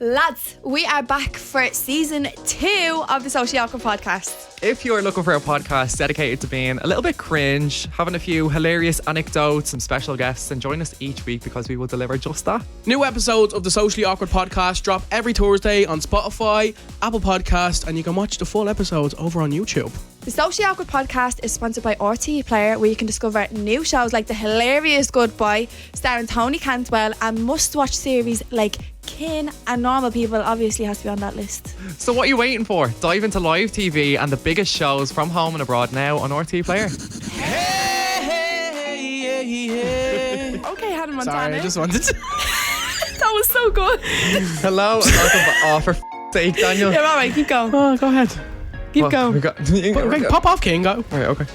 Lads, we are back for season 2 of the Socially Awkward podcast. If you're looking for a podcast dedicated to being a little bit cringe, having a few hilarious anecdotes and special guests, then join us each week because we will deliver just that. New episodes of the Socially Awkward podcast drop every Thursday on Spotify, Apple Podcast, and you can watch the full episodes over on YouTube. The Socially Awkward podcast is sponsored by RTE Player, where you can discover new shows like The Hilarious Goodbye, starring Tony Cantwell, and must-watch series like Kin and Normal People obviously has to be on that list. So what are you waiting for? Dive into live TV and the biggest shows from home and abroad now on RTE Player. Hey. Okay, Hannah Montana. Sorry, I just wanted to... That was so good. Hello and welcome back. Oh, for sake, Daniel. You're alright, keep going. Oh, go ahead. Keep going. Pop off, King, go. Right, okay.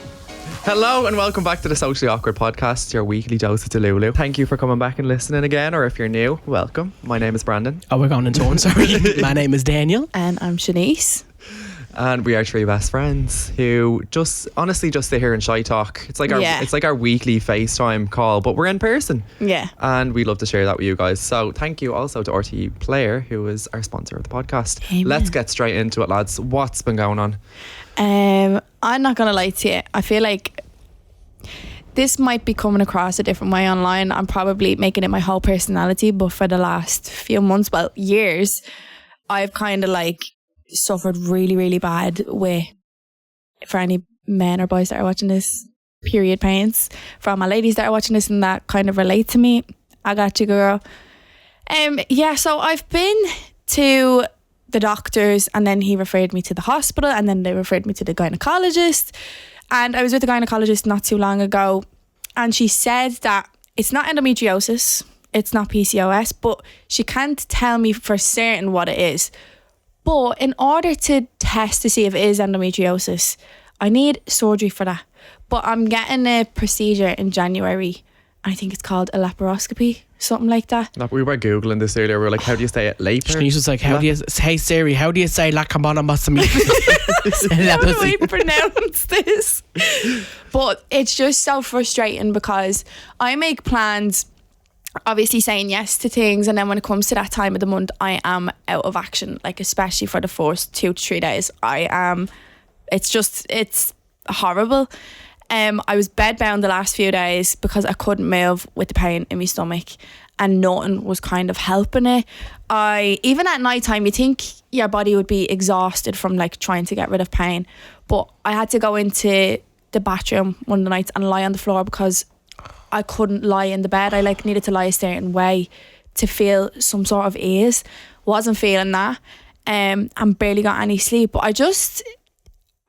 Hello and welcome back to the Socially Awkward podcast, your weekly dose of Delulu. Thank you for coming back and listening again, or if you're new, welcome. My name is Brandon. Oh, we're going in tone, sorry. My name is Daniel. And I'm Shanice. And we are three best friends who just sit here and shy talk. It's like our weekly FaceTime call, but we're in person. Yeah. And we'd love to share that with you guys. So thank you also to RTE Player, who is our sponsor of the podcast. Amen. Let's get straight into it, lads. What's been going on? I'm not gonna lie to you. I feel like this might be coming across a different way online. I'm probably making it my whole personality, but for the last few months, well, years, I've kind of like suffered really, really bad with, for any men or boys that are watching this, period pains. For all my ladies that are watching this and that kind of relate to me, I got you, girl. So I've been to the doctors, and then he referred me to the hospital, and then they referred me to the gynecologist. And I was with the gynecologist not too long ago, and she said that it's not endometriosis, it's not PCOS, but she can't tell me for certain what it is. But in order to test to see if it is endometriosis, I need surgery for that. But I'm getting a procedure in January. I think it's called a laparoscopy, something like that. We were Googling this earlier. We were like, how do you say it? Laper? Shanice was like, hey Siri, how do you say lacamonomostomy? How do we pronounce this? But it's just so frustrating because I make plans, obviously saying yes to things, and then when it comes to that time of the month, I am out of action, like especially for the first 2 to 3 days. It's horrible. I was bedbound the last few days because I couldn't move with the pain in my stomach, and nothing was kind of helping it. Even at night time, you think your body would be exhausted from like trying to get rid of pain, but I had to go into the bathroom one of the nights and lie on the floor because I couldn't lie in the bed. I like needed to lie a certain way to feel some sort of ease. Wasn't feeling that, and barely got any sleep. But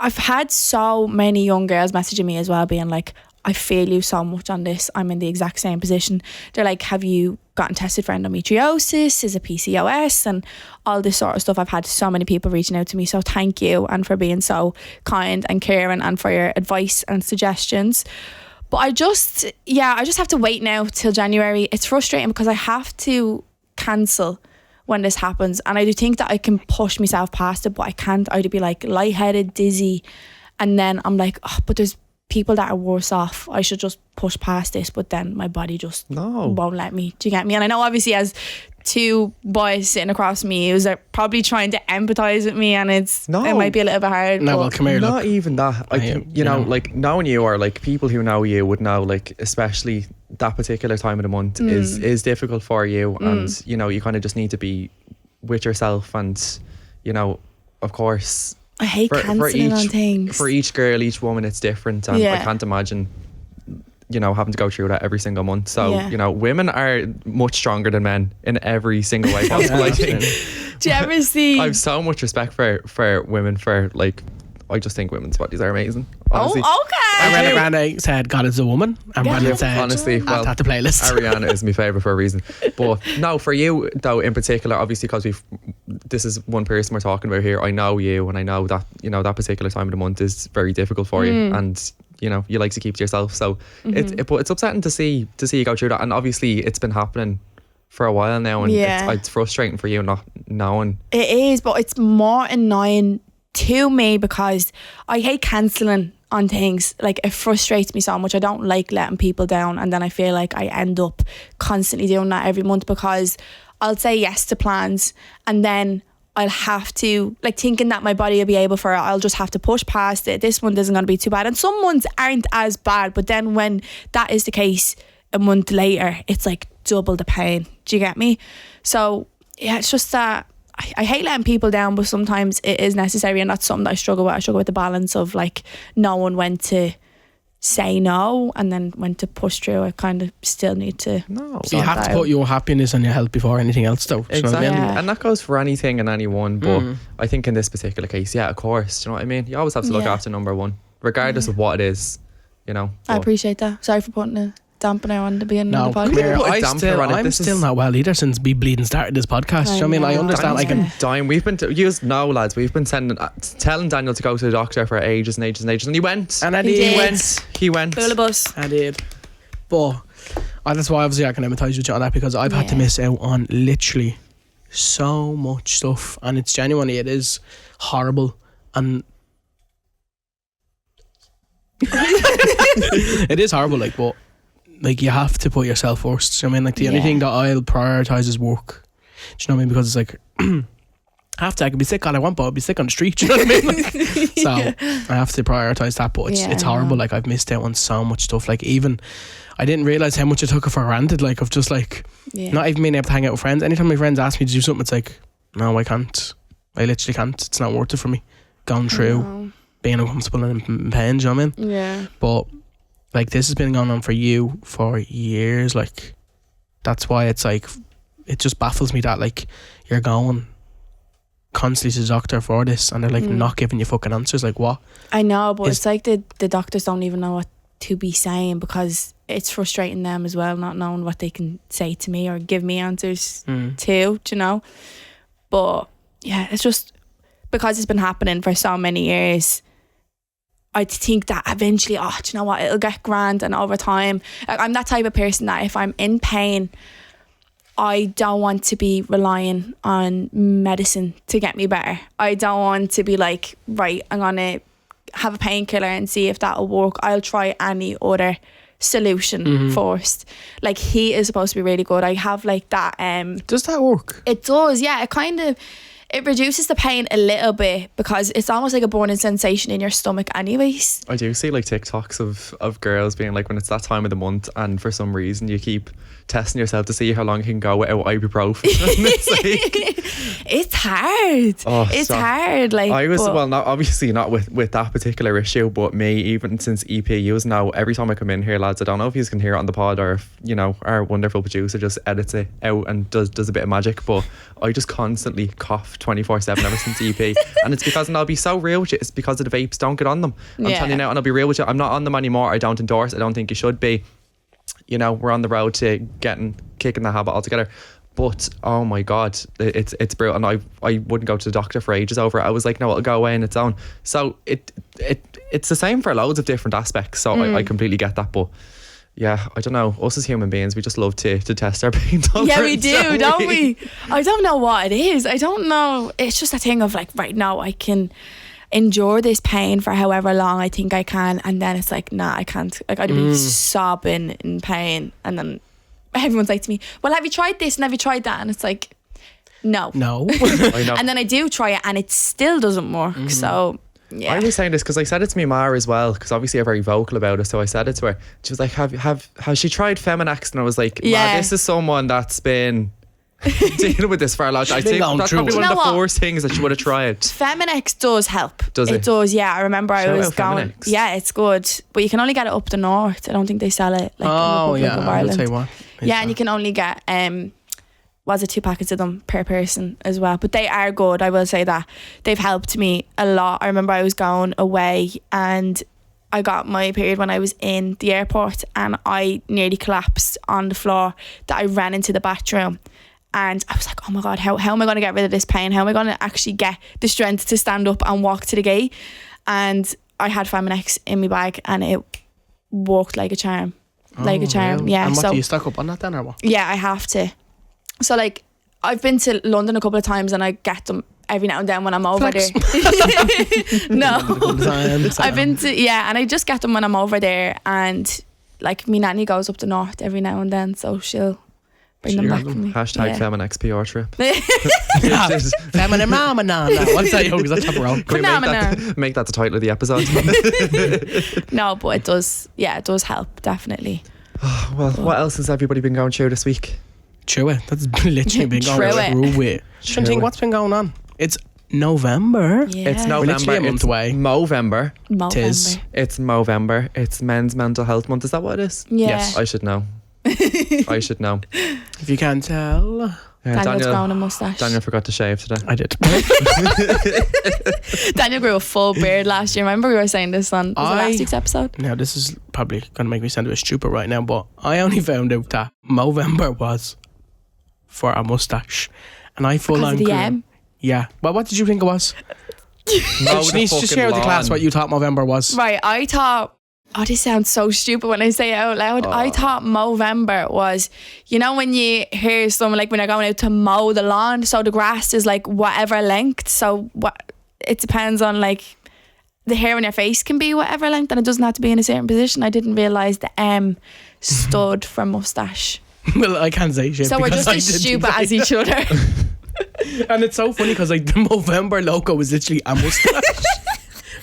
I've had so many young girls messaging me as well, being like, I feel you so much on this. I'm in the exact same position. They're like, have you gotten tested for endometriosis? Is it PCOS? And all this sort of stuff. I've had so many people reaching out to me. So thank you, and for being so kind and caring, and for your advice and suggestions. But I just have to wait now till January. It's frustrating because I have to cancel when this happens, and I do think that I can push myself past it, but I can't. I'd be like lightheaded, dizzy, and then I'm like, oh, but there's people that are worse off. I should just push past this, but then my body just won't let me. Do you get me? And I know obviously as 2 boys sitting across me who's probably trying to empathise with me, and it might be a little bit hard. No, well, come here. Not even that. You know, like knowing you, or like people who know you would know, like especially that particular time of the month is difficult for you, and you know, you kind of just need to be with yourself, and you know, of course, I hate cancelling on things. For each girl, each woman, it's different, and I can't imagine, you know, having to go through that every single month. So you know, women are much stronger than men in every single way possible. I think. Do you ever see? I have so much respect for women. For like, I just think women's bodies are amazing. Honestly. Oh, okay. Ariana said God is a woman, and Brandon said honestly, well, at the playlist. Ariana is my favourite for a reason. But no, for you though in particular, obviously, because this is one person we're talking about here. I know you, and I know that, you know, that particular time of the month is very difficult for you, and you know, you like to keep to yourself. So but it's upsetting to see you go through that, and obviously it's been happening for a while now, and it's frustrating for you not knowing. It is, but it's more annoying to me because I hate cancelling on things. Like, it frustrates me so much. I don't like letting people down, and then I feel like I end up constantly doing that every month because I'll say yes to plans, and then I'll have to, like, thinking that my body will be able for it, I'll just have to push past it. This month isn't going to be too bad, and some months aren't as bad, but then when that is the case a month later, it's like double the pain. Do you get me? So yeah, it's just that I hate letting people down, but sometimes it is necessary, and that's something that I struggle with. I struggle with the balance of like knowing when to say no and then when to push through. I kind of still need to. No. So you have to put your happiness and your health before anything else, though. Do you know what I Exactly. mean? Yeah. And that goes for anything and anyone, but I think in this particular case, yeah, of course, do you know what I mean? You always have to look Yeah. after number one, regardless of what it is, you know. I But appreciate that. Sorry for putting a dampener on the beginning No, of the come podcast. here. Put a damper on it. I'm This still is- not well either since we bleeding started this podcast. Do you know what I mean? I know. understand. I Daniel's can. been dying. We've been you know, lads, we've been telling Daniel to go to the doctor for ages and ages and ages, and he went. And I He did. did. He went. Full of us. I did. But that's why obviously I can empathise with you on that, because I've had to Yeah. miss out on literally so much stuff, and it's genuinely, it is horrible, and it is horrible, like, but like you have to put yourself first. I mean, like the only Yeah. thing that I'll prioritise is work. Do you know what I mean? Because it's like I can be sick all I want, but I'll be sick on the street. Do you know what I mean? Like, so I have to prioritise that, but it's Yeah, it's I horrible. know. Like I've missed out on so much stuff. Like even I didn't realise how much I took it for granted. Like of just like Yeah. not even being able to hang out with friends. Anytime my friends ask me to do something, it's like, no, I can't. I literally can't. It's not worth it for me. Going through No. being uncomfortable and in pain. Do you know what I mean? Yeah. But like this has been going on for you for years. Like that's why it's like it just baffles me that like you're going constantly to the doctor for this and they're like not giving you fucking answers. Like what? I know, but Is- it's like the doctors don't even know what to be saying, because it's frustrating them as well, not knowing what they can say to me or give me answers to, do you know? But yeah, it's just because it's been happening for so many years, I think that eventually, do you know what, it'll get grand, and over time, like, I'm that type of person that if I'm in pain, I don't want to be relying on medicine to get me better. I don't want to be like, right, I'm gonna have a painkiller and see if that'll work. I'll try any other solution first. Like heat is supposed to be really good. I have like that Does that work? it does, yeah. It reduces the pain a little bit because it's almost like a burning sensation in your stomach anyways. I do see like TikToks of girls being like, when it's that time of the month and for some reason you keep testing yourself to see how long you can go without ibuprofen. And it's like, It's hard. Oh, it's stop. hard. Like I was, but- well, not obviously not with that particular issue, but me, even since EPUs now, every time I come in here, lads, I don't know if you can hear it on the pod or if, you know, our wonderful producer just edits it out and does a bit of magic, but I just constantly cough 24/7 ever since EP. And it's because, and I'll be so real with you, it's because of the vapes. Don't get on them. I'm Yeah. telling you now, and I'll be real with you, I'm not on them anymore. I don't endorse. I don't think you should be. You know, we're on the road to kicking the habit altogether. But oh my god, it's brutal, and I wouldn't go to the doctor for ages over it. I was like, no, it'll go away on its own. So it's the same for loads of different aspects. So I completely get that, but yeah, I don't know. Us as human beings, we just love to test our pain tolerance. Yeah, we do, don't we? I don't know what it is. I don't know. It's just a thing of like, right now I can endure this pain for however long I think I can, and then it's like, nah, I can't. Like I'd be sobbing in pain, and then everyone's like to me, well, have you tried this and have you tried that? And it's like, no. No. I know. And then I do try it and it still doesn't work. So yeah. I was saying this because I said it to my ma as well, because obviously I'm very vocal about it. So I said it to her. She was like, has she tried Feminax? And I was like, Yeah. Ma, this is someone that's been dealing with this for a long time. I She's been think going that's through probably it. one You of know the what? first things that she would have tried. Feminex does help. Does it? does, yeah. I remember I Shout was out going. Feminex. Yeah, it's good. But you can only get it up the north. I don't think they sell it like Oh in the Republic yeah, of I will Ireland. tell you what. Yeah, and you can only get was it 2 packets of them per person as well. But they are good, I will say that. They've helped me a lot. I remember I was going away and I got my period when I was in the airport and I nearly collapsed on the floor, that I ran into the bathroom. And I was like, oh my God, how am I going to get rid of this pain? How am I going to actually get the strength to stand up and walk to the gate? And I had Feminax in my bag and it worked like a charm. Like a charm, really? yeah. And what, So do you stock up on that then or what? yeah, I have to. So like, I've been to London a couple of times and I get them every now and then when I'm over Flex. there. No. Times. I've been to, yeah, and I just get them when I'm over there, and like me nanny goes up the north every now and then, so she'll Bring them Sure. back for me. Hashtag Yeah. FeminXPR trip. Feminine mama no. What's that? Because that's top row. Can we make that the title of the episode? No, but it does. Yeah, it does help definitely. Well, what else has everybody been going through this week? True it. That's literally been going True it. through it. Trying to think what's been going on. It's November. Yeah. It's We're literally November. a month It's away. Movember. Tis. It's Movember. It's Men's Mental Health Month. Is that what it is? Yeah. Yes. I should know. I should know. If you can't tell, Daniel's grown a mustache. Daniel forgot to shave today. I did. Daniel grew a full beard last year. Remember we were saying this on was it last week's episode? Now this is probably going to make me sound a bit stupid right now, but I only found out that Movember was for a mustache, and I full Because on of the grew. M. Yeah. Well, what did you think it was? Shanice, just share with the class what you thought Movember was. Right, I thought, oh, this sounds so stupid when I say it out loud. I thought Movember was, you know, when you hear someone like when they're going out to mow the lawn, so the grass is like whatever length. So what it depends on like the hair on your face can be whatever length, and it doesn't have to be in a certain position. I didn't realise the M stood for mustache. Well, I can't say shit. So we're because just I as didn't stupid say as each other. And it's so funny because like the Movember logo was literally a mustache.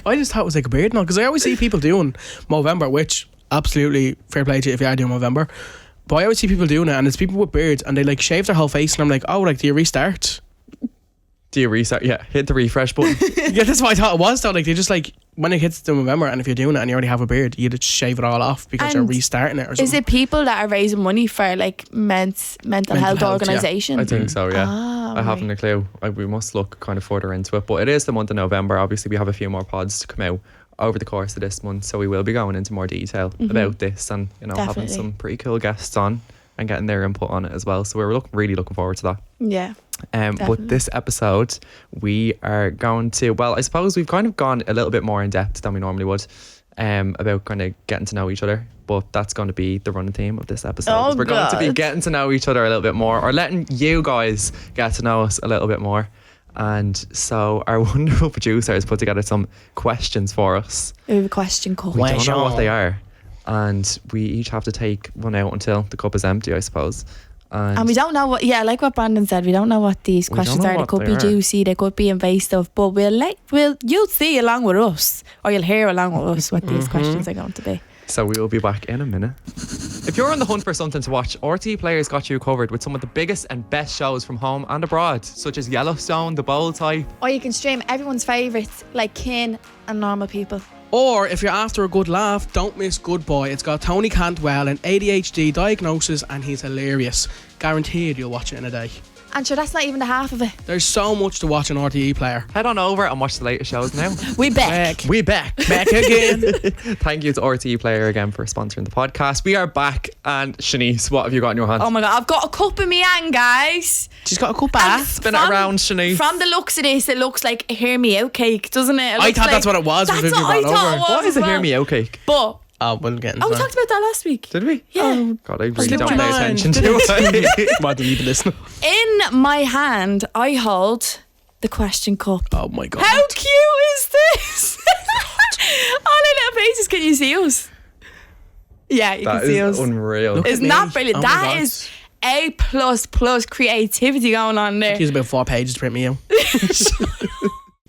I just thought it was like a beard now because I always see people doing Movember, which absolutely fair play to you if you are doing Movember. But I always see people doing it, and it's people with beards, and they like shave their whole face, and I'm like, oh, like do you restart? Do you reset? Yeah, hit the refresh button. Yeah, that's what I thought it was. Though, like they just like when it hits the November, and if you're doing it and you already have a beard, you just shave it all off because you're And restarting it or something. Is it people that are raising money for like mental health health, organisation? I think so, yeah. Ah, I haven't a clue. We must look kind of further into it. But it is the month of November. Obviously, we have a few more pods to come out over the course of this month. So we will be going into more detail about this and, you know, having Definitely. some pretty cool guests on and getting their input on it as well. So we're really looking forward to that. Yeah. But Definitely. this episode, we are going to, well, I suppose we've kind of gone a little bit more in depth than we normally would about kind of getting to know each other. But that's going to be the running theme of this episode. Oh, We're going to be God. getting to know each other a little bit more, or letting you guys get to know us a little bit more. And so our wonderful producer has put together some questions for us. We have a question called. We don't know what they are. And we each have to take one out until the cup is empty, I suppose. And we don't know what, yeah, like what Brandon said, we don't know what these We don't questions know are. They what could they be are. juicy, they could be invasive, but you'll see along with us, or you'll hear along with us what these questions are going to be. So we will be back in a minute. If you're on the hunt for something to watch, RTE Players got you covered with some of the biggest and best shows from home and abroad, such as Yellowstone, The Bold Type. Or you can stream everyone's favourites, like Kin and Normal People. Or if you're after a good laugh, don't miss Good Boy. It's got Tony Cantwell, an ADHD diagnosis, and he's hilarious. Guaranteed you'll watch it in a day. And sure, that's not even the half of it. There's so much to watch on RTE Player. Head on over and watch the latest shows now. We back. We back. Back again. Thank you to RTE Player again for sponsoring the podcast. We are back. And Shanice, what have you got in your hand? Oh my God, I've got a cup in my hand, guys. She's got a cup back. Spin it around, Shanice. From the looks of this, it looks like a hear me out cake, doesn't it? I thought that's what it was. That's when what I brought thought over. it was. What is as a hear well. me out cake? But Oh, we'll get into we that. talked about that last week. Did we? Yeah. God, I really Slipped don't your pay mind. attention to it. Well, delete the listener. In my hand, I hold the question cup. Oh my god. How cute is this? On our little faces, can you see us? Yeah, you That can see is us. unreal. Look Isn't at that me. brilliant? Oh my That God. is A++ creativity going on there. He's about 4 pages to print me out.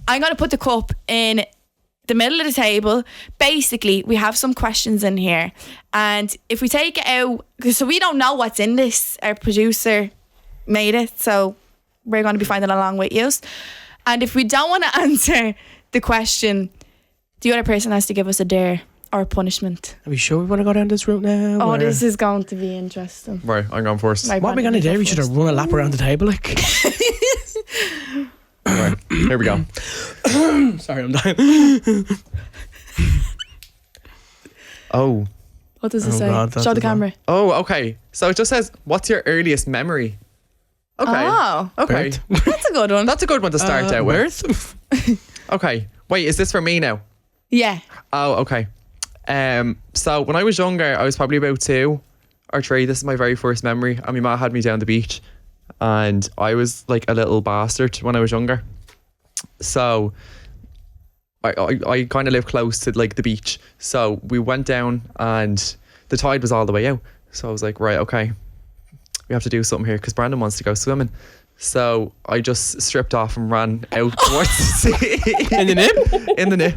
I'm going to put the cup in the middle of the table. Basically, we have some questions in here. And if we take it out, so we don't know what's in this, our producer made it. So we're going to be finding along with you. And if we don't want to answer the question, the other person has to give us a dare or a punishment. Are we sure we want to go down this route now? Oh, or- this is going to be interesting. Right, I'm going first. Right, What are we going to do? We should have run a lap around the table. Like. Right, here we go. Sorry, I'm dying. Oh. What does it Oh say? God, that Show the does not- camera. Oh, okay. So it just says, what's your earliest memory? Okay. Oh, Okay. Birth. that's a good one. That's a good one to start out with. Birth? Okay. Wait, is this for me now? Yeah. Oh, okay. So when I was younger, I was probably about 2 or 3. This is my very first memory. And my mum had me down the beach. And I was like a little bastard when I was younger. So I kind of live close to like the beach. So we went down and the tide was all the way out. So I was like, right, okay. we have to do something here because Brandon wants to go swimming. So I just stripped off and ran out towards the sea. In the nip? In the nip.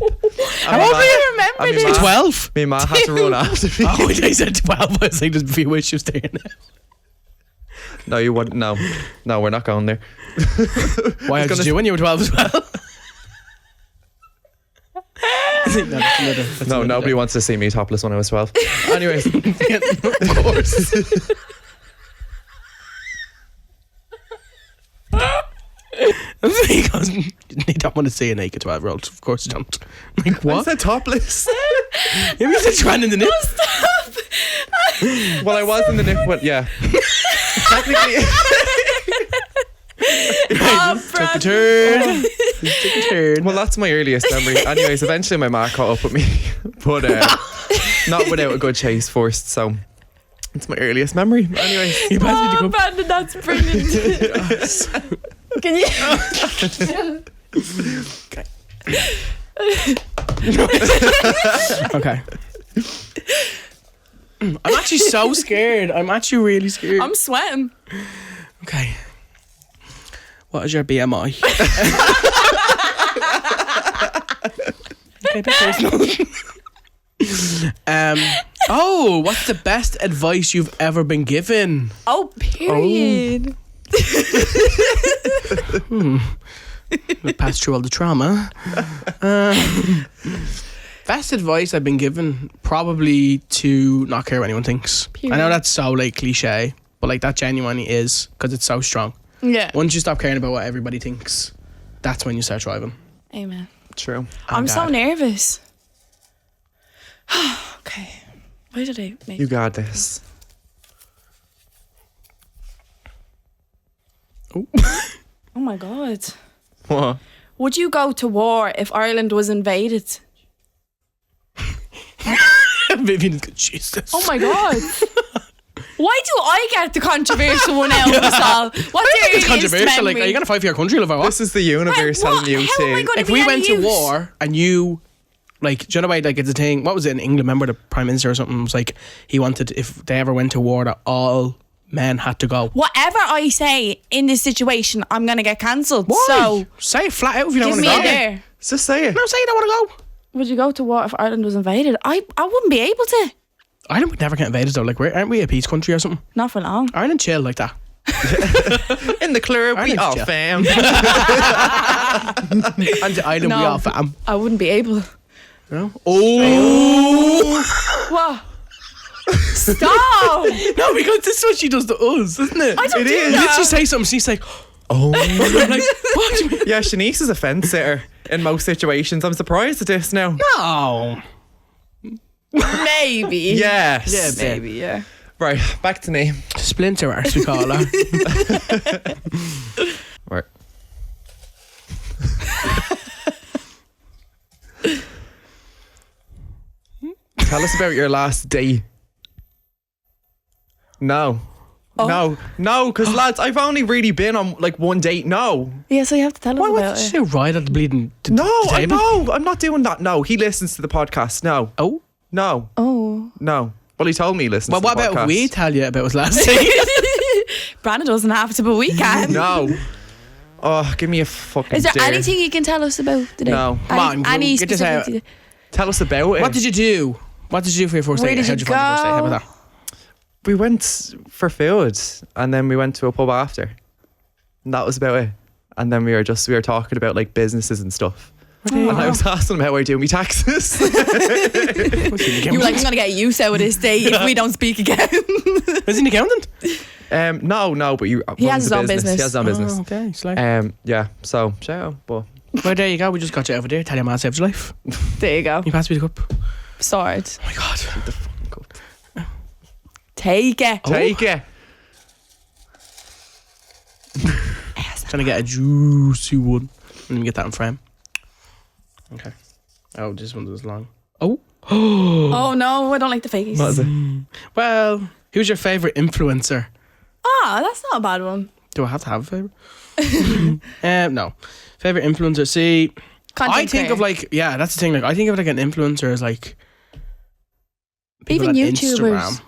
How old were you? Remember this? 12? Me ma had to run after me. Oh, I said 12. I was like, there's a few ways she was staying there. No, you wouldn't. No, we're not going there. Why did you do when you were 12 as well? No, nobody wants to see me topless when I was 12. Anyways. Of course. He goes, you don't want to see a naked 12-year-old. Of course you don't. Like, what? I said topless. Yeah, you said you ran in the nip. Stop. Well, I was in the nip, but yeah. Technically. Took a turn. Took a turn. Well, that's my earliest memory. Anyways, eventually my ma caught up with me, but not without a good chase first. So it's my earliest memory. Anyways, You passed me the cup. Brandon, that's brilliant. Can you? Okay. I'm actually so scared. I'm actually really scared. I'm sweating. Okay. What is your BMI? Okay, bit personal. What's the best advice you've ever been given? Oh, period. Pass through all the trauma. Best advice I've been given, probably to not care what anyone thinks. Period. I know that's so like cliche, but like that genuinely is, because it's so strong. Yeah. Once you stop caring about what everybody thinks, that's when you start thriving. Amen. true. I'm so God. nervous. Okay. Why did I make You got this. Oh. Oh my God. What? Would you go to war if Ireland was invaded? Vivian's good. Jesus. Oh my God. Why do I get the controversial one out of us all? What's your It's earliest controversial. Like, memory? are you gonna fight for your country, Liv, or what? This is the universe telling you How am I to. gonna If be we any went to use? war and you, like, do you know why? Like, it's a thing. What was it in England? Remember the Prime Minister or something was like, he wanted, if they ever went to war, that all men had to go. Whatever I say in this situation, I'm gonna get cancelled. Why? So Say it flat out if you don't give want me to a go. dare. Just say it. No, say you don't want to go. Would you go to war if Ireland was invaded? I wouldn't be able to. Ireland would never get invaded though. Like, aren't we a peace country or something? Not for long. Ireland chill like that. In the club, we Ireland's all chill. fam. And the island we No. are fam. I wouldn't be able. You know? Oh. What? Stop! No, because this is what she does to us, isn't it? I don't It do is. You that. literally say something, she's like, oh. I'm like, what? Yeah, Shanice is a fence sitter in most situations. I'm surprised at this now. No. Maybe. Yes. Yeah, Maybe, yeah. Right, back to me. Splinter arse, we call her. Right. Tell us about your last day. No. Oh. No, because lads, I've only really been on like one date. No. Yeah, so you have to tell us What about did it. you do? Right at the bleeding No, the table? I'm not doing that. No, he listens to the podcast. No. Oh. No. Oh. No. Well, he told me he listens Well, to what the podcast. about we tell you about his last day? Brandon doesn't have to, but we can. No. Oh, give me a fucking Is there dare. anything you can tell us about today? No. Come on, Any get this out. specific? Tell us about it. What did you do? What did you do for your first Where date? did How'd you you find your first date? How go? about that? We went for food and then we went to a pub after. And that was about it. And then we were talking about like businesses and stuff. And I was asking him how I do my taxes. You were like, I'm gonna get use out of this day if we don't speak again. Is he an accountant? No, but He runs has his a own business. He has his own business. Oh, okay, slay. Yeah. So shout out, but Well, there you go. We just got you over there. Tell your man saved your life. There you go. You pass me the cup. Sword. Oh my God. the fucking cup. Take it. Take it. Trying to get a juicy one. Let me get that in frame. Okay. Oh, this one was long. Oh. Oh no, I don't like the fakies. What is it? Well, who's your favourite influencer? Ah, that's not a bad one. Do I have to have a favourite? No. Favourite influencer. See, Content I think creator. of like, yeah, that's the thing. Like, I think of like an influencer as like people Even on YouTubers. Instagram.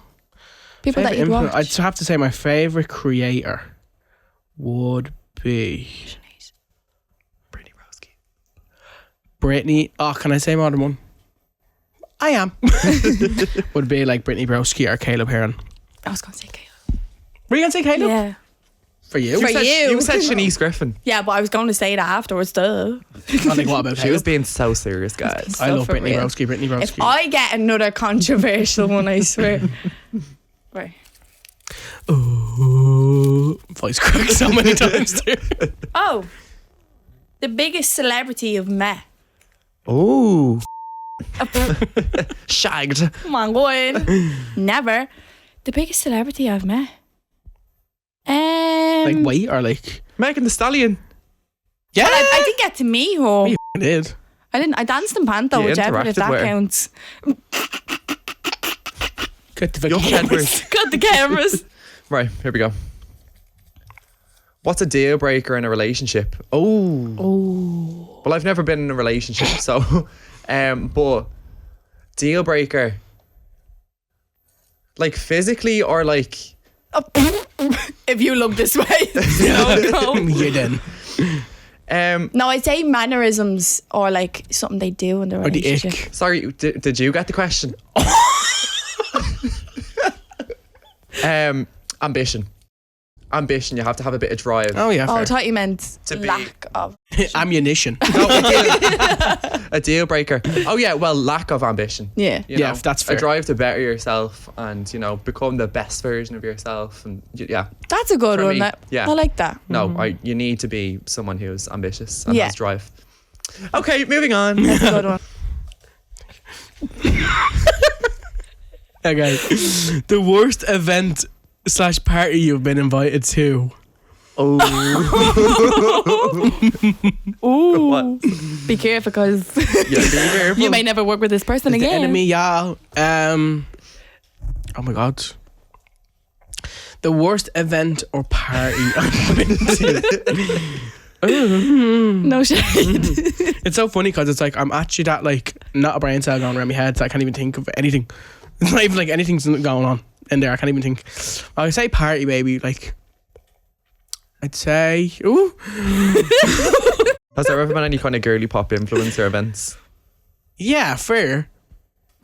People that you'd watch. I'd have to say my favourite creator would be Brittany. Oh, can I say more than one? I am. Would be like Brittany Broski or Caleb Heron. I was going to say Caleb. Were you going to say Caleb? Yeah. For you? For you. You said Shanice Griffin. Yeah, but I was going to say that afterwards, duh. I think what about She was Caleb? being so serious, guys. I love for Brittany real. Broski. Brittany Broski. If I get another controversial one, I swear. Right. Ooh, voice cracked so many times there. Oh. The biggest celebrity you've met. Oh. Shagged. Come on, go in. Never. The biggest celebrity I've met. Like weight or like? Megan Thee Stallion. Yeah. I didn't get to meet her. You did. I didn't. I danced in Panto You with Jedward, if interacted that with her. counts. Cut the Young cameras. Jedward. Got the cameras. Right, here we go. What's a deal breaker in a relationship? Oh. Well, I've never been in a relationship, so but deal breaker. Like physically or like If you look this way. No, You then. no, I'd say mannerisms or like something they do in the Or the relationship. ick. sorry, did you get the question? Ambition. Ambition, you have to have a bit of drive. Oh yeah. Oh, I Fair. thought you meant To be- lack of. Ammunition. No, a deal breaker. Oh yeah, well, lack of ambition. Yeah. You Yeah, know, that's fair. A drive to better yourself and, you know, become the best version of yourself. And yeah, That's a good For one. me, yeah. I like that. no, you need to be someone who's ambitious and Yeah. has drive. Okay, moving on. That's a good one. Okay. The worst event / party you've been invited to. Oh, Ooh. What? Be careful because yeah, be careful. you may never work with this person The again. enemy, yeah. Oh my god. The worst event or party I've been to. No shade. It's so funny because it's like I'm actually that like not a brain cell going around my head, so I can't even think of anything. It's not even like anything's going on in there. I can't even think. I would say party, maybe. Like I'd say, ooh, Has there ever been any kind of girly pop influencer events? yeah, fair.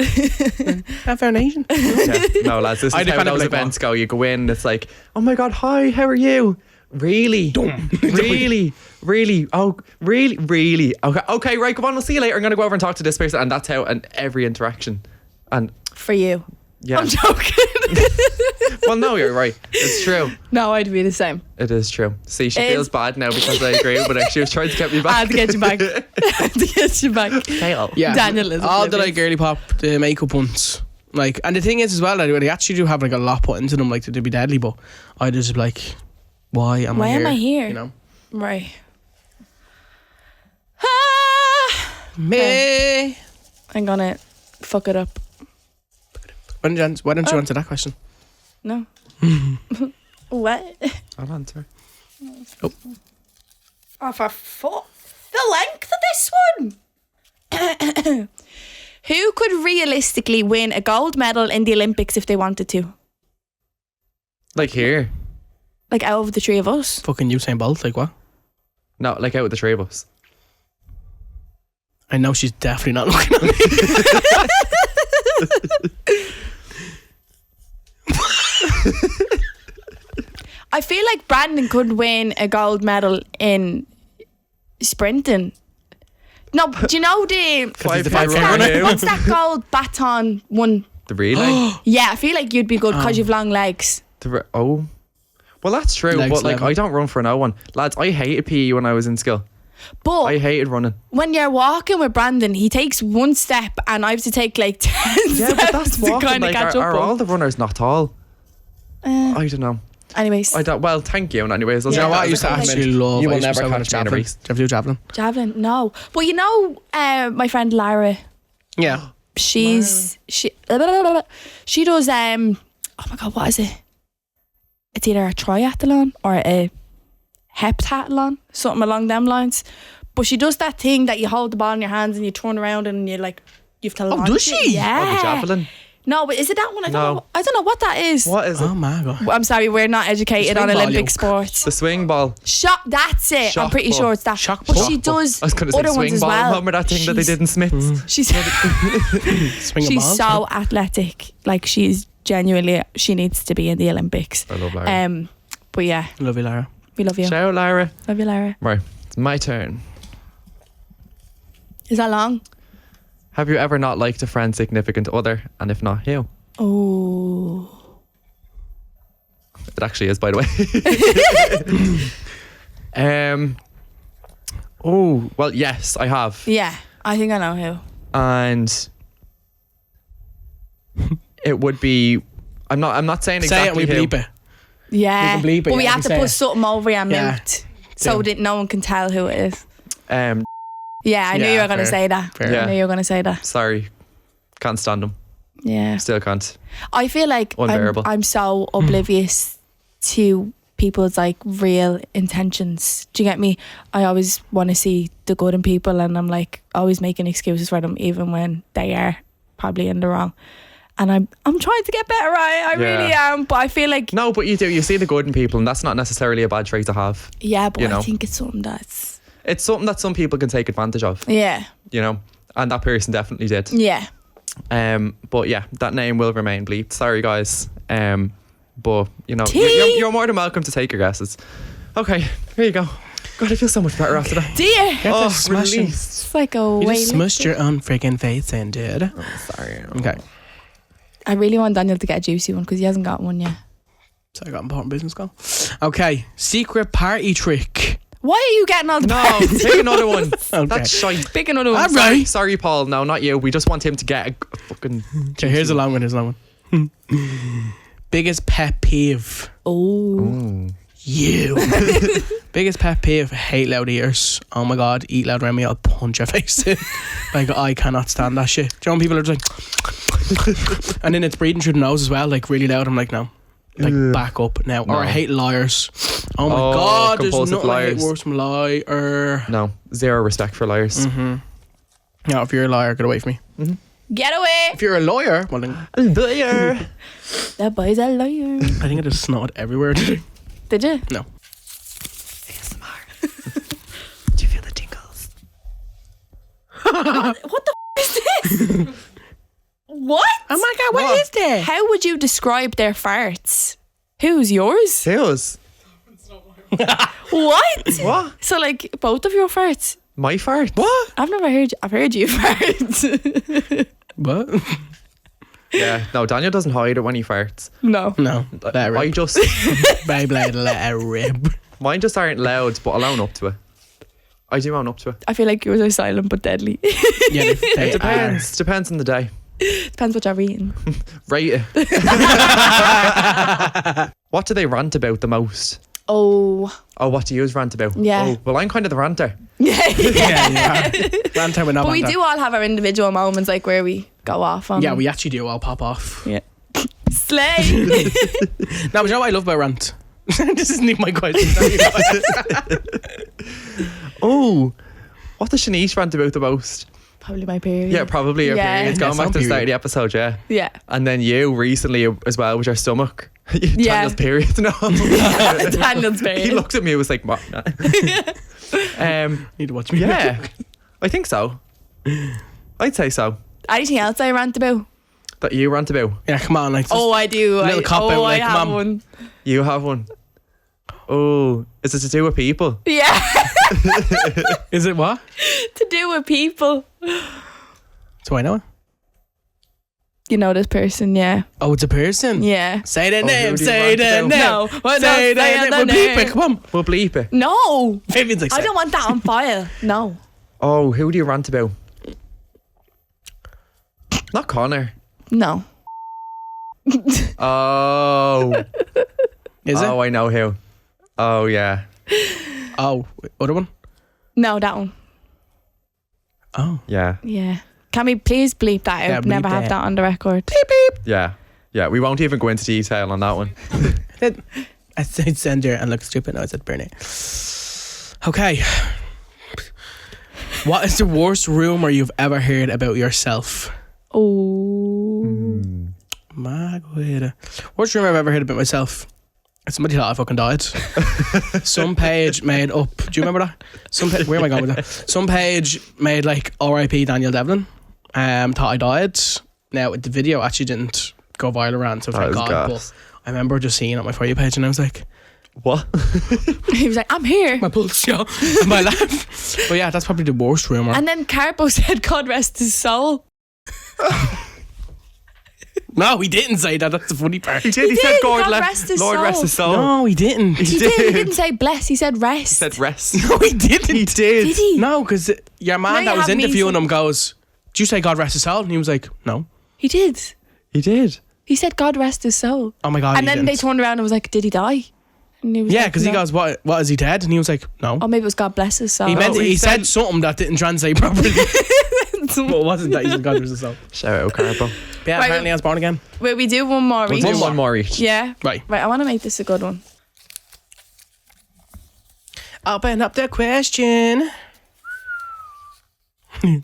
Fair nation. Yeah. No, lads, this is I'd how kind of those like, events go. You go in, it's like, oh my god, hi, how are you? Really? Really? Really? Oh, really? Really? Okay, right, come on, I'll see you later. I'm going to go over and talk to this person. And that's how, and every interaction. And For you. yeah. I'm joking. Well, no, you're right. It's true. No, I'd be the same. It is true. See, she It feels is. bad now because I agree with her. She was trying to get me I back. had to get you back. I had to get you back. Kale. Yeah, Daniel is all the oblivious. like girly pop, the makeup ones. Like, and the thing is as well, they actually do have like a lot put into them, like to be deadly. But I just be like, why am I here? You know, Right. Ah, me. I'm gonna fuck it up. Why don't you answer that question? No. What? I'll answer. Oh, for fuck. The length of this one. Who could realistically win a gold medal in the Olympics if they wanted to? Like here. Like out of the three of us? Fucking Usain Bolt, like what? No, like out with the three of us. I know she's definitely not looking at me. I feel like Brandon could win a gold medal in sprinting. No, do you know the 5K the runner. what's that gold baton one? The relay. Yeah, I feel like you'd be good because you've long legs. Oh. Well, that's true. Legs but like, level. I don't run for no one. Lads, I hated PE when I was in school. But I hated running. when you're walking with Brandon, he takes one step and I have to take like 10 Yeah, steps but that's to walking. kind of Like, catch are up all on. the runners not tall? I don't know. Anyways, I don't. Well, thank you. And anyways, I'll You take know that what? I as used a to compliment. actually love. You will I used to never so good catch at me in a javelin. race. Do you ever do javelin? javelin, no. But you know, my friend Lara, Yeah. she does oh my god, what is it? It's either a triathlon or a heptathlon, something along them lines. But she does that thing that you hold the ball in your hands and you turn around and you like you have to launch does it. she? Yeah. Oh, the javelin. No, but is it that one? I No. don't know what that is. What is it? Oh my god. I'm sorry, we're not educated The on swing ball, Olympic you- sports. The swing ball. That's it. I'm Shock pretty ball. sure it's that. Shock but ball. she does I was going to say other ones swing as ball. well. Remember that thing that they did in Smith's? She's Swing a she's ball. so athletic. Like she's genuinely, she needs to be in the Olympics. I love Lara. But yeah, Love you, Lara. we love you. Shout out, Lara. Love you, Lara. Right, it's my turn. Is that long? Have you ever not liked a friend's significant other? And if not, who? Oh. It actually is, by the way. Oh, well, yes, I have. Yeah, I think I know who. And it would be. I'm not saying Say it exactly and we who. bleep it. Yeah, You can bleep it, but we yeah, have you to say put it. something over your Yeah. mouth so Do. that no one can tell who it is. Yeah, I knew Yeah, you were going to fair. say that. Fair. Yeah. I knew you were going to say that. Sorry, can't stand them. Yeah. Still can't. I feel like Unbearable. I'm so oblivious to people's like real intentions. Do you get me? I always want to see the good in people, and I'm like always making excuses for them, even when they are probably in the wrong. And I'm trying to get better. I really am, but I feel like No, but you do. You see the good in people, and that's not necessarily a bad trait to have. yeah, but you know. I think it's something that's It's something that some people can take advantage of. yeah, You know, and that person definitely did. yeah. But yeah, that name will remain bleeped. Sorry, guys. But you know, Tea. you're more than welcome to take your guesses. Okay, here you go. God, I feel so much better after that. Dear, Get Oh, this smashing. released. it's like a You way. just smushed your own freaking face in, dude. Sorry. Okay. I really want Daniel to get a juicy one because he hasn't got one yet. So I got important business going. Okay. Secret party trick. Why are you getting all the No, parts? take another one. Okay. That's shite. Pick another one. All right. Sorry, Paul. No, not you. We just want him to get a fucking. Okay, here's a long one. Here's a long one. Biggest pet peeve. Oh. You. Biggest pet peeve. Hate loud ears. Oh my god. Eat loud around me. I'll punch your face in. Like, I cannot stand that shit. Do you know when people are just like. And then it's breathing through the nose as well. Like, really loud. I'm like, no. Like, back up now. No. Or I hate liars. Oh my Oh, god. There's compulsive nothing I hate liars. worse from liar. No, zero respect for liars. Yeah, if you're a liar, get away from me. Get away. If you're a lawyer, well then. Liar. That boy's a liar. I think it just snotted everywhere today. Did you? No. Do you feel the tingles? What the is this? What? Oh my god, what is that? How would you describe their farts? Who's yours? Who's? What? What? So like both of your farts? My fart? What? I've heard you fart. What? Yeah, no, Daniel doesn't hide it when he farts. No. No. Let it I rip. just, Beyblade, let it rip. mine just aren't loud, but I'll own up to it. I do own up to it. I feel like yours are silent but deadly. Yeah, they Depends on the day. Depends what you're eating. Rate it. What do they rant about the most? Oh. Oh, what do you rant about? Yeah. Oh, well, I'm kind of the ranter. Yeah. Yeah. Ranter with no But we banter. do all have our individual moments like where we go off on. Yeah, we actually do all pop off. Yeah. Slay. No, but you know what I love about rant? This isn't even my question. Oh, what does Shanice rant about the most? Probably my period. Yeah, probably your Yeah. period. It's going Yeah, back to the some start of period. the episode, yeah. Yeah. And then you recently as well with your stomach. Yeah. Daniel's period. No. Daniel's period. He looked at me and was like, what? Need to watch me. Yeah, I think so. I'd say so. Anything else I rant about? That you rant about. Yeah, come on. Like, Oh, I do. Little cop out, I like, have come on. one. You have one. Oh, is it to do with people? Yeah. is it what? To do with people. Do I know it? You know this person, yeah. Oh, it's a person? Yeah. Say the who name, do you say want the to name. know? No, well, Say no, the say name. the We'll bleep name. it, come on. We'll bleep it. No. Vivian's like, I don't want that on file. No. Oh, who do you rant about? Not Connor. No. Oh. Is it? Oh, I know who. Oh, yeah. Oh, other one? No, that one. Oh. Yeah. Yeah. Can we please bleep that Yeah, out? bleep Never have that. that on the record. Yeah. Yeah, we won't even go into detail on that one. I said sender and look stupid. No, I said burn it. Okay. What is the worst rumor you've ever heard about yourself? Oh. bag with her. Worst rumor I've ever heard about myself. Somebody thought I fucking died. Some page made up. Do you remember that? Where am I going with that? Some page made like R.I.P. Daniel Devlin. Thought I died. Now the video actually didn't go viral around, so thank God. But I remember just seeing it on my For You page, and I was like, "What?" He was like, "I'm here." My pulse, and my laugh. But yeah, that's probably the worst rumor. And then Carpo said, "God rest his soul." No, he didn't say that. That's the funny part. He did. He said, God rest his Lord soul." rest his soul. No, he didn't. He did. He didn't say bless. He said rest. He said rest. No, he didn't. He did. Did he? No, because your man Now that you was have me interviewing saying- him goes, "Did you say God rest his soul?" And he was like, "No." He did. He did. He said, "God rest his soul." Oh my God. And he then they didn't. turned around and was like, "Did he die?" And he was Yeah, like, because he "No." goes, "What? Is he dead?" And he was like, "No." Or maybe it was God bless his soul. He meant No, he he said said- something that didn't translate properly. But it wasn't that he said God rest his soul. Shout out, Carbo. But yeah, Right, apparently I was born again. Wait, we do one more. We'll each? do one more each. Yeah. Right. Right, I want to make this a good one. Open up the question.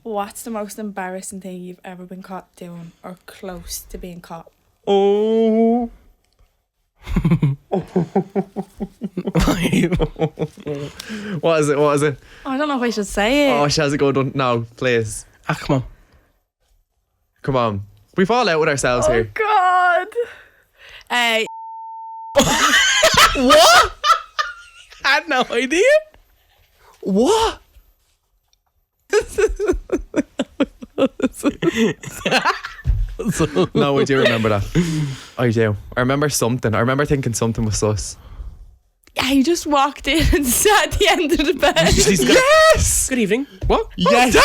What's the most embarrassing thing you've ever been caught doing or close to being caught? Oh. What is it? What is it? I don't know if I should say it. Oh, she has a good one. No, please. Come on. Come on. We fall out with ourselves here. God. What? I had no idea. What? No, I do remember that. I do. I remember something. I remember thinking something was sus. Yeah, he just walked in and sat at the end of the bed. Yes! Good evening. What? Yes!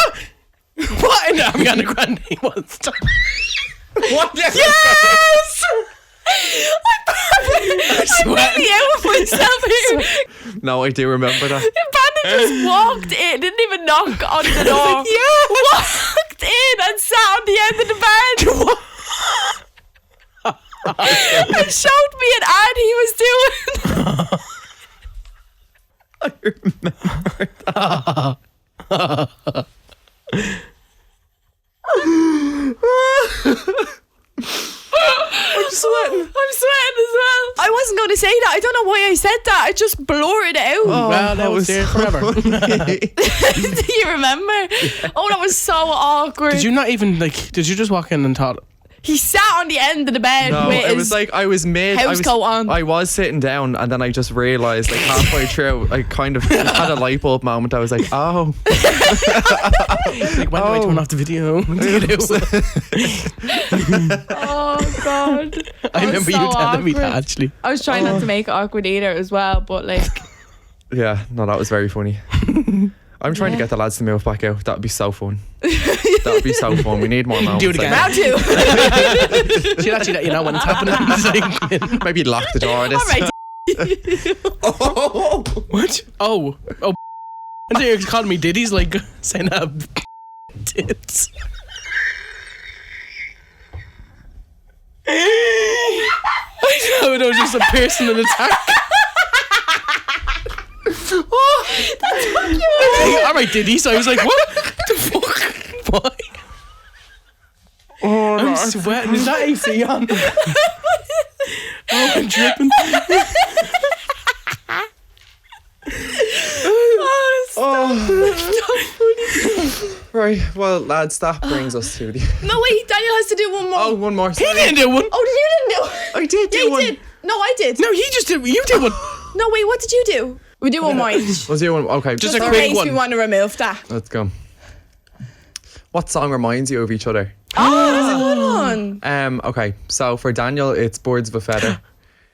What in the Ariana Grande was? What? Yes! I'm sweating. really out of myself here. No, I do remember that. Brandon just walked in, didn't even knock on the door. Yeah. Walked in and sat on the end of the bed. And showed me an ad he was doing. I remember that. I'm sweating as well. I wasn't going to say that. I don't know why I said that. I just blurted it out. Well, that was there forever. Do you remember? Oh, that was so awkward. Did you not even did you just walk in and thought, He sat on the end of the bed No, with it his was like I was mid. house coat on. I was sitting down, and then I just realised, like halfway through, I kind of had a light bulb moment. I was like, "Oh, like, when do I turn off the video? Oh God! I remember you telling me that actually. I was trying not to make it awkward either as well, but like, yeah, no, that was very funny." I'm trying to get the lads to move back out. That would be so fun. That would be so fun. We need more moments. Do it again. round two. She'll actually let you know when it's happening. Maybe lock the door. This. All right. What? Oh. I thought you were calling me Diddy's, like saying tits. I know it was just a personal attack. That's so cute. All right, Diddy. So I was like, what the fuck? Why? Oh, I'm sweating. Is that AC on? Oh, I'm dripping. Right. Well, lads, that brings us to the. No wait, Daniel has to do one more. Oh, one more. He Sorry. didn't do one. Oh, you didn't do it. I did do Yeah, you one. did. No, I did. No, he just did. You did one. No, wait, what did you do? We do one more each. Was you one? Okay. Just Just a in quick case one. we want to remove that. Let's go. What song reminds you of each other? Oh, that's a good one. Okay. So for Daniel, it's "Birds of a Feather."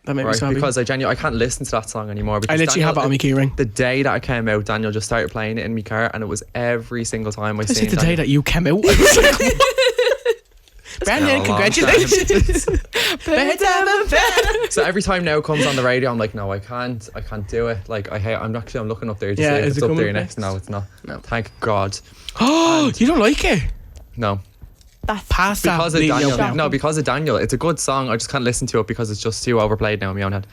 That made me Right, so happy. because I can't listen to that song anymore. I Because literally Daniel, have it on my keyring. The day that it came out, Daniel just started playing it in my car, and it was every single time I I seen said the day that you came out. I was like, what? Brandon, No, congratulations. So every time now it comes on the radio, I'm like, no, I can't do it. Like I'm looking up there to Yeah, see if is it's it up coming there up next. next? No, it's not. No. Thank God. Oh, you don't like it? No. That's Past Because that. of Daniel. Leo. No, because of Daniel. It's a good song. I just can't listen to it because it's just too overplayed now in my own head.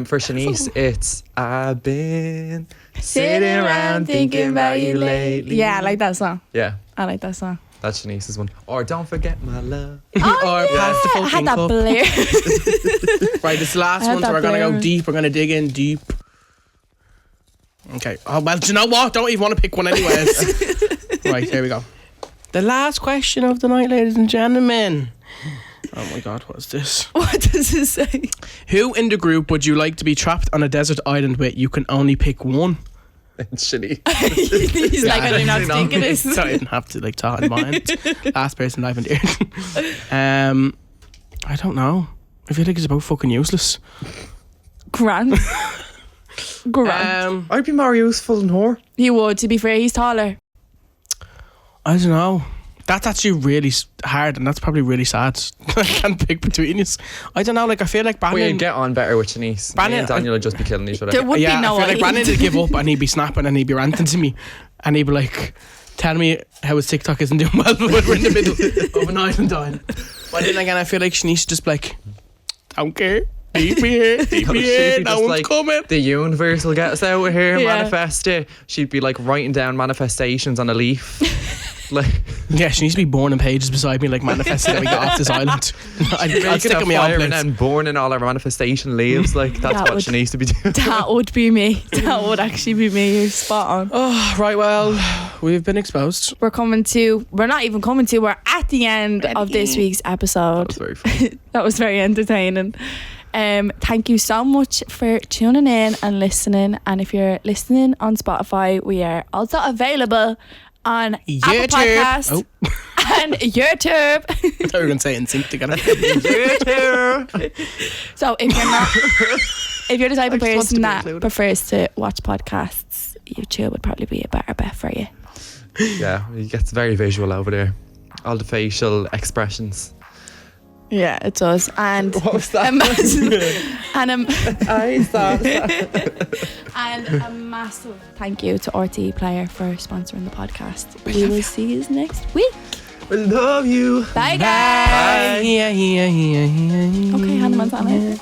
For Shanice, it's "I've been sitting around thinking about you lately." Yeah, I like that song. Yeah. I like that song. That's Shanice's one. Or Don't Forget My Love. Or Pass the I had Fucking that Cup. Blair. Right, this is the last I had one, so that we're going to go Blair. deep. We're going to dig in deep. Okay. Oh, well, do you know what? Don't even want to pick one anyways. Right, here we go. The last question of the night, ladies and gentlemen. Oh my God, what's this? What does it say? Who in the group would you like to be trapped on a desert island with? You can only pick one. It's Shanice. He's like, I don't even have to think of this. So I didn't have to like talk in mind. Last person I've endeared. I don't know. I feel like it's about fucking useless. Grant. Grant. I'd be more useful than her. He would, to be fair, he's taller. I don't know. That's actually really hard, and that's probably really sad. I can't pick between us. I don't know. Like I feel like We'd Brandon. get on better with Shanice. Me and Daniel would just be killing each other. There would Yeah, be no I feel like island. Brandon would give up, and he'd be snapping, and he'd be ranting to me, and he'd be like, telling me how his TikTok isn't doing well, but we're in the middle of an island dying. But then again, I feel like Shanice just be like, don't care. Leave me here. Leave me here. No one's coming. The universe will get us out of here. Yeah. Manifest it. She'd be like writing down manifestations on a leaf. Like, Yeah, she needs to be born in pages beside me, like manifesting that we get off this island. I'd making stick a on my own fire and place. then burning all our manifestation leaves. Like, that's That what would- she needs to be doing. That would be me. That would actually be me. You're spot on. Oh, right, well, we've been exposed. We're not even coming to, we're at the end of this week's episode. That was very funny. That was very entertaining. Thank you so much for tuning in and listening. And if you're listening on Spotify, we are also available on Apple Podcasts Oh, and YouTube. I thought we were going to say it in sync together. So if you're the type of I just wanted to person be that included. prefers to watch podcasts, YouTube would probably be a better bet for you. Yeah, it gets very visual over there. All the facial expressions. Yeah, it does. And What was that? and a massive thank you to RT Player for sponsoring the podcast. We will see you next week. We love you. Bye guys. Yeah. Okay, Hannah Montana.